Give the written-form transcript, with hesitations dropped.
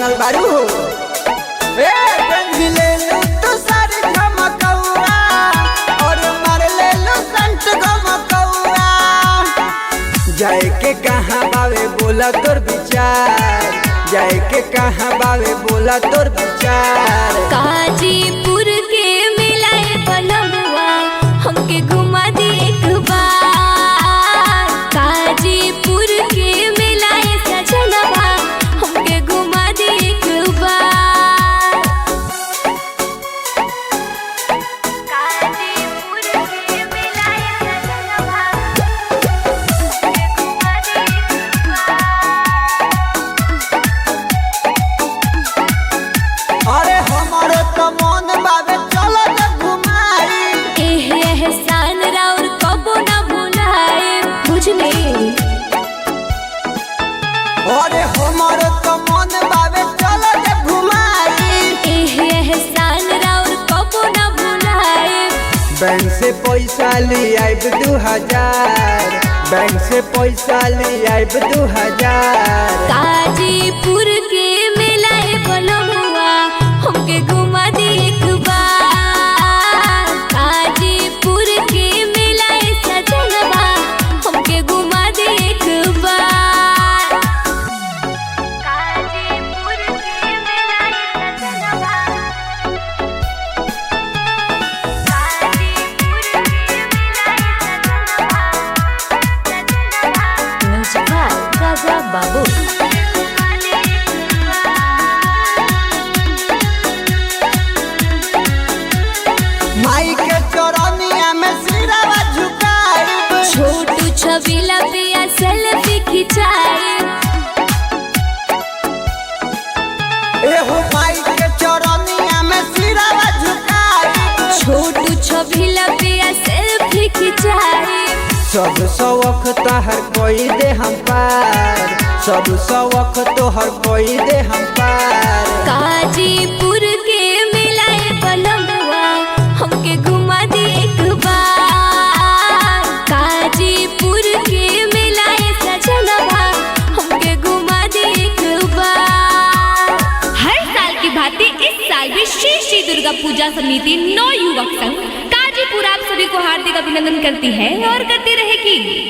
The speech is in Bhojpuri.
बनल बारू हो। ए गंजी ले लू तू सारी झमकौआ और मार ले लू संत गमकौआ। जाए के कहाँ बावे बोला तोर विचार, जाए के कहाँ बावे बोला तोर विचार। काजीपुर के मिलाए बलमुआ हमके घुमा दी एक बार। काजीपुर के मिलाए सजनवा हमके घुमा दी एक बार। काजीपुर के मिलाए सजनवा हमके घुमा दी एक बार। अरे हमारे तो मन बावे चलो न घुमाई। एहसान राउर कबो न भुलाए बुझले। अरे हमारे तो मन बावे चलो न घुमाई। एहसान राउर कबो न भुलाए। बैंक से पैसा ले आइब 2000, बैंक से पैसा ले आइब 2000। काजीपुर के मिलाए बलमुआ हमके घुमा दी एक बार। काजीपुर के मिलाए सजनवा हमके घुमा दी एक बार। काजीपुर के मिलाए सजनवा काजीपुर के मिलाए सजनवा मुझका राजा बाबू। माई के चरनिया में सिरवा झुकाइब। छोटू छबीला पिया सेल्फी खिंचाए। एहो माई के चरनिया में सिरवा झुकाइब। छोटू छबीला पिया सेल्फी खिंचाए। सब शौक तहर कोई दे हम पार, सब शौक तोहर कोई दे हम पार। काजीपुर के मिलाए बलमुआ हमके घुमा दी एक बार। काजीपुर के मिलाए सजनवा हमके घुमा दी एक बार। हर साल की भांति इस साल भी श्री श्री दुर्गा पूजा समिति 9 युवक संघ काजीपुर आप सभी को हार्दिक अभिनंदन करती है और करती रहेगी।